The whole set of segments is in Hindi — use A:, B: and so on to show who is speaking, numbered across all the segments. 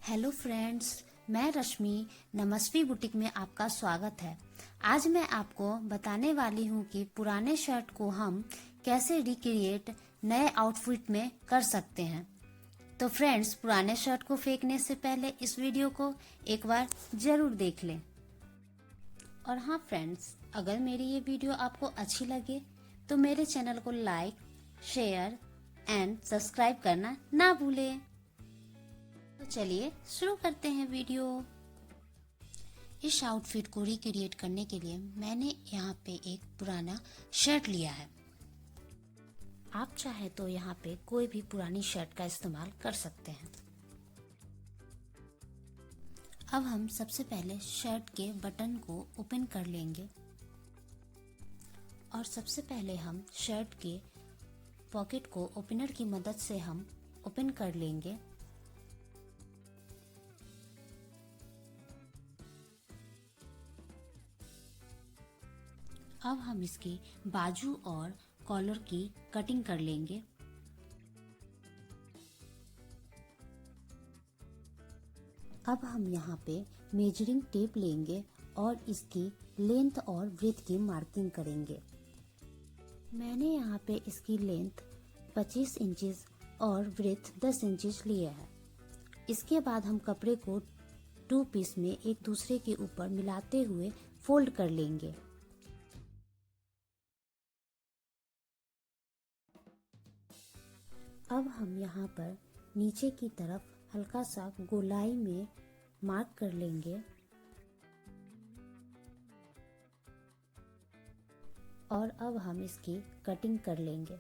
A: हेलो फ्रेंड्स, मैं रश्मि नमस्वी बुटीक में आपका स्वागत है। आज मैं आपको बताने वाली हूँ कि पुराने शर्ट को हम कैसे रिक्रिएट नए आउटफिट में कर सकते हैं। तो फ्रेंड्स, पुराने शर्ट को फेंकने से पहले इस वीडियो को एक बार जरूर देख लें। और हाँ फ्रेंड्स, अगर मेरी ये वीडियो आपको अच्छी लगे तो मेरे चैनल को लाइक, शेयर एंड सब्सक्राइब करना ना भूलें। तो चलिए शुरू करते हैं वीडियो। इस आउटफिट को रिक्रिएट करने के लिए मैंने यहाँ पे एक पुराना शर्ट लिया है। आप चाहे तो यहाँ पे कोई भी पुरानी शर्ट का इस्तेमाल कर सकते हैं। अब हम सबसे पहले शर्ट के बटन को ओपन कर लेंगे और सबसे पहले हम शर्ट के पॉकेट को ओपनर की मदद से हम ओपन कर लेंगे। अब हम इसकी बाजू और कॉलर की कटिंग कर लेंगे। अब हम यहाँ पे मेजरिंग टेप लेंगे और इसकी लेंथ और ब्रेथ की मार्किंग करेंगे। मैंने यहाँ पे इसकी लेंथ 25 इंचेस और ब्रेथ 10 इंचेस लिए है। इसके बाद हम कपड़े को 2 पीस में एक दूसरे के ऊपर मिलाते हुए फोल्ड कर लेंगे। अब हम यहाँ पर नीचे की तरफ हल्का सा गोलाई में मार्क कर लेंगे और अब हम इसकी कटिंग कर लेंगे।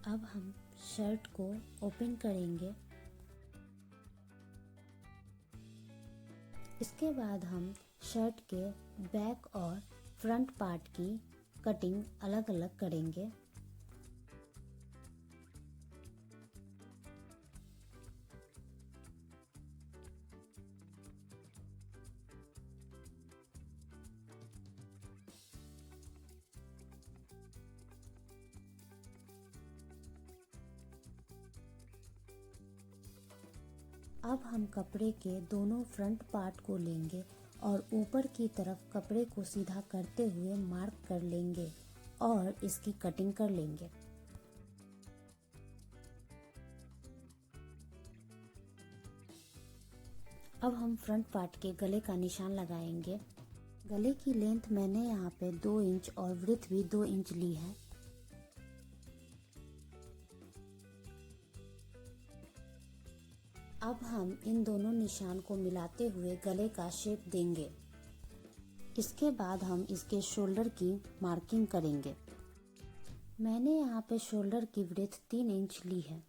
A: अब हम शर्ट को ओपन करेंगे। इसके बाद हम शर्ट के बैक और फ्रंट पार्ट की कटिंग अलग अलग करेंगे। अब हम कपड़े के दोनों फ्रंट पार्ट को लेंगे और ऊपर की तरफ कपड़े को सीधा करते हुए मार्क कर लेंगे और इसकी कटिंग कर लेंगे। अब हम फ्रंट पार्ट के गले का निशान लगाएंगे। गले की लेंथ मैंने यहाँ पे 2 इंच और ब्रेथ भी 2 इंच ली है। अब हम इन दोनों निशान को मिलाते हुए गले का शेप देंगे। इसके बाद हम इसके शोल्डर की मार्किंग करेंगे। मैंने यहाँ पे शोल्डर की ब्रेथ 3 इंच ली है।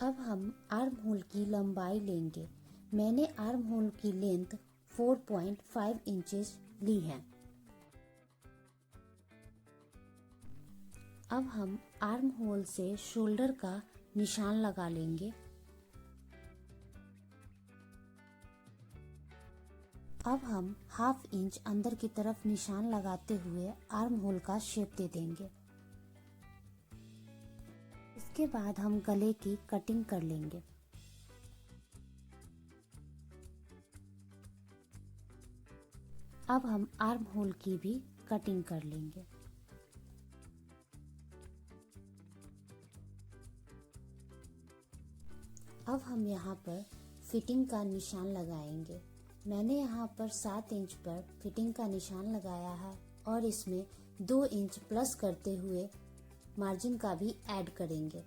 A: अब हम आर्म होल की लंबाई लेंगे। मैंने आर्म होल की लेंथ 4.5 इंचेस ली है। अब हम आर्म होल से शोल्डर का निशान लगा लेंगे। अब हम हाफ इंच अंदर की तरफ निशान लगाते हुए आर्म होल का शेप दे देंगे। इसके बाद हम गले की कटिंग कर लेंगे। अब हम आर्म होल की भी कटिंग कर लेंगे। अब हम यहाँ पर फिटिंग का निशान लगाएंगे। मैंने यहाँ पर 7 इंच पर फिटिंग का निशान लगाया है और इसमें 2 इंच प्लस करते हुए मार्जिन का भी ऐड करेंगे।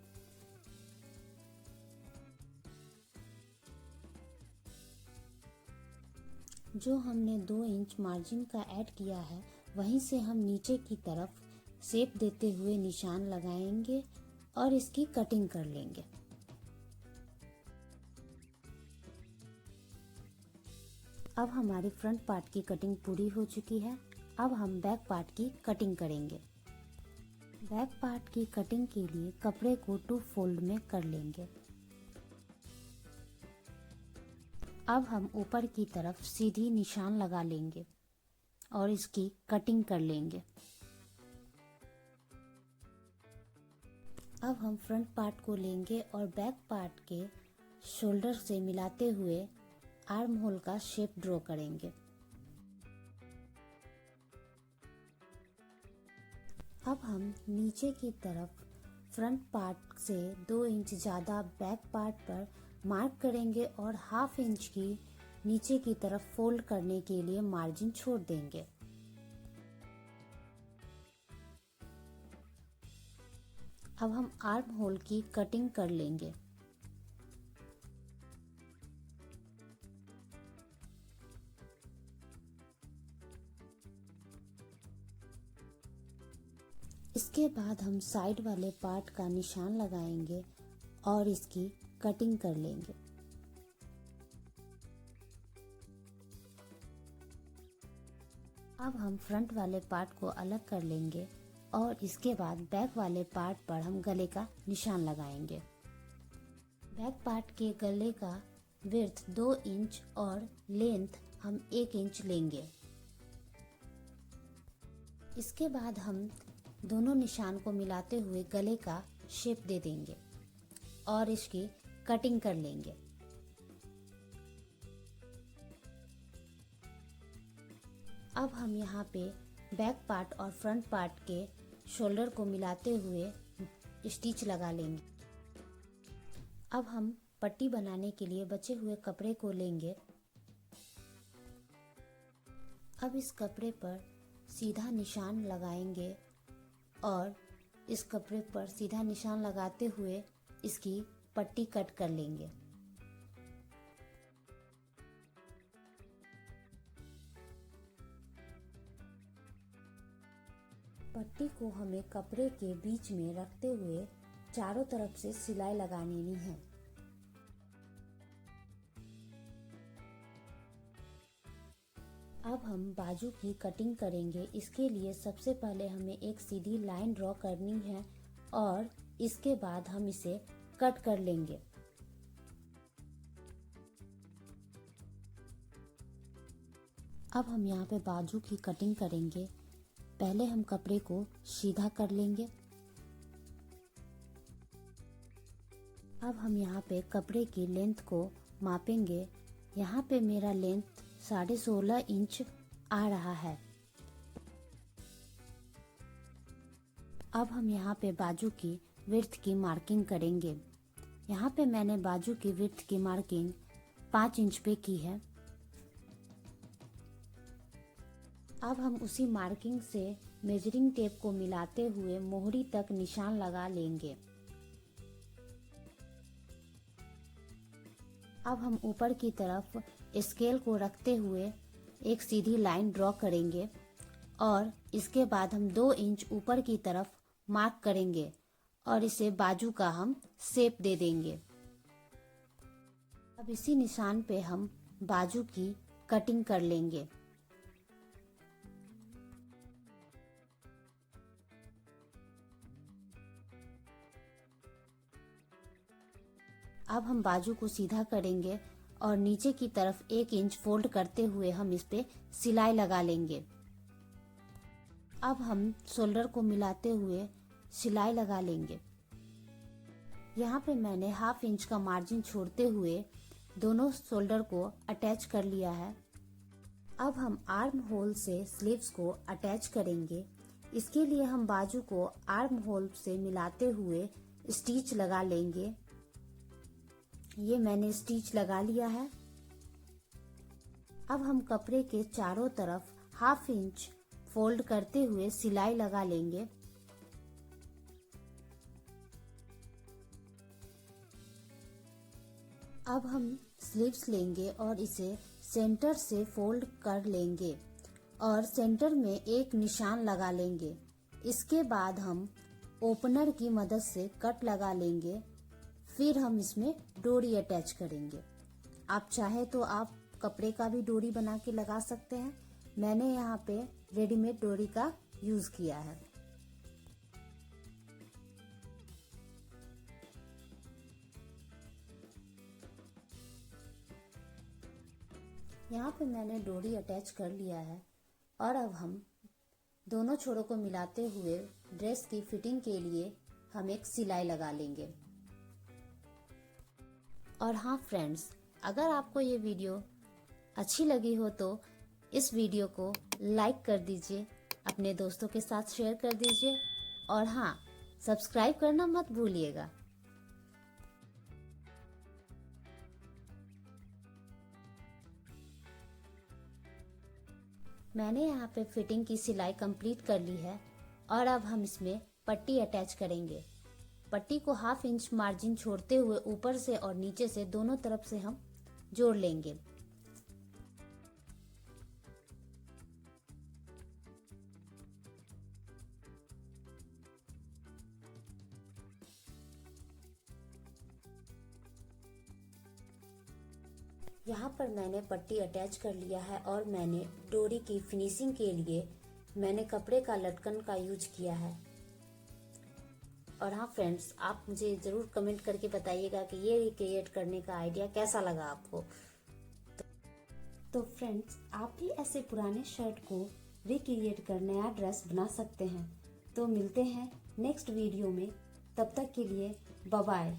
A: जो हमने 2 इंच मार्जिन का ऐड किया है, वहीं से हम नीचे की तरफ शेप देते हुए निशान लगाएंगे और इसकी कटिंग कर लेंगे। अब हमारी फ्रंट पार्ट की कटिंग पूरी हो चुकी है। अब हम बैक पार्ट की कटिंग करेंगे। बैक पार्ट की कटिंग के लिए कपड़े को 2 फोल्ड में कर लेंगे। अब हम ऊपर की तरफ सीधी निशान लगा लेंगे और इसकी कटिंग कर लेंगे। अब हम फ्रंट पार्ट को लेंगे और बैक पार्ट के शोल्डर से मिलाते हुए आर्म होल का शेप ड्रॉ करेंगे। अब हम नीचे की तरफ फ्रंट पार्ट से 2 इंच ज़्यादा बैक पार्ट पर मार्क करेंगे और ½ इंच की नीचे की तरफ फोल्ड करने के लिए मार्जिन छोड़ देंगे। अब हम आर्म होल की कटिंग कर लेंगे। इसके बाद हम साइड वाले पार्ट का निशान लगाएंगे और इसकी कटिंग कर लेंगे। अब हम फ्रंट वाले पार्ट को अलग कर लेंगे और इसके बाद बैक वाले पार्ट पर हम गले का निशान लगाएंगे। बैक पार्ट के गले का विड्थ 2 इंच और लेंथ हम 1 इंच लेंगे। इसके बाद हम दोनों निशान को मिलाते हुए गले का शेप दे देंगे और इसकी कटिंग कर लेंगे। अब हम यहाँ पे बैक पार्ट और फ्रंट पार्ट के शोल्डर को मिलाते हुए स्टिच लगा लेंगे। अब हम पट्टी बनाने के लिए बचे हुए कपड़े को लेंगे। अब इस कपड़े पर सीधा निशान लगाएंगे और इस कपड़े पर सीधा निशान लगाते हुए इसकी पट्टी कट कर लेंगे। पट्टी को हमें कपड़े के बीच में रखते हुए चारों तरफ से सिलाई लगानी है। अब हम बाजू की कटिंग करेंगे। इसके लिए सबसे पहले हमें एक सीधी लाइन ड्रॉ करनी है और इसके बाद हम इसे कट कर लेंगे। अब हम यहाँ पे बाजू की कटिंग करेंगे। पहले हम कपड़े को सीधा कर लेंगे। अब हम यहाँ पे कपड़े की लेंथ को मापेंगे। यहाँ पे मेरा लेंथ 16.5 इंच आ रहा है। अब हम यहाँ पे बाजू की विड्थ की मार्किंग करेंगे। यहाँ पे मैंने बाजू की विड्थ की मार्किंग 5 इंच पे की है। अब हम उसी मार्किंग से मेजरिंग टेप को मिलाते हुए मोहरी तक निशान लगा लेंगे। अब हम ऊपर की तरफ स्केल को रखते हुए एक सीधी लाइन ड्रॉ करेंगे और इसके बाद हम 2 इंच ऊपर की तरफ मार्क करेंगे और इसे बाजू का हम शेप दे देंगे। अब इसी निशान पे हम बाजू की कटिंग कर लेंगे। अब हम बाजू को सीधा करेंगे और नीचे की तरफ 1 इंच फोल्ड करते हुए हम इस पे सिलाई लगा लेंगे। अब हम शोल्डर को मिलाते हुए सिलाई लगा लेंगे। यहाँ पे मैंने ½ इंच का मार्जिन छोड़ते हुए दोनों शोल्डर को अटैच कर लिया है। अब हम आर्म होल से स्लीव्स को अटैच करेंगे। इसके लिए हम बाजू को आर्म होल से मिलाते हुए स्टिच लगा लेंगे। ये मैंने स्टिच लगा लिया है। अब हम कपड़े के चारों तरफ ½ इंच फोल्ड करते हुए सिलाई लगा लेंगे। अब हम स्लीव्स लेंगे और इसे सेंटर से फोल्ड कर लेंगे और सेंटर में एक निशान लगा लेंगे। इसके बाद हम ओपनर की मदद से कट लगा लेंगे। फिर हम इसमें डोरी अटैच करेंगे। आप चाहे तो आप कपड़े का भी डोरी बना के लगा सकते हैं। मैंने यहाँ पे रेडीमेड डोरी का यूज किया है। यहाँ पे मैंने डोरी अटैच कर लिया है। और अब हम दोनों छोरों को मिलाते हुए ड्रेस की फिटिंग के लिए हम एक सिलाई लगा लेंगे। और हाँ फ्रेंड्स, अगर आपको ये वीडियो अच्छी लगी हो तो इस वीडियो को लाइक कर दीजिए, अपने दोस्तों के साथ शेयर कर दीजिए और हाँ, सब्सक्राइब करना मत भूलिएगा। मैंने यहाँ पे फिटिंग की सिलाई कंप्लीट कर ली है और अब हम इसमें पट्टी अटैच करेंगे। पट्टी को 1/2 इंच मार्जिन छोड़ते हुए ऊपर से और नीचे से दोनों तरफ से हम जोड़ लेंगे। यहाँ पर मैंने पट्टी अटैच कर लिया है और मैंने डोरी की फिनिशिंग के लिए मैंने कपड़े का लटकन का यूज किया है। और हाँ फ्रेंड्स, आप मुझे ज़रूर कमेंट करके बताइएगा कि ये रिक्रिएट करने का आइडिया कैसा लगा आपको। तो फ्रेंड्स, आप भी ऐसे पुराने शर्ट को रिक्रिएट कर नया ड्रेस बना सकते हैं। तो मिलते हैं नेक्स्ट वीडियो में, तब तक के लिए बाय बाय।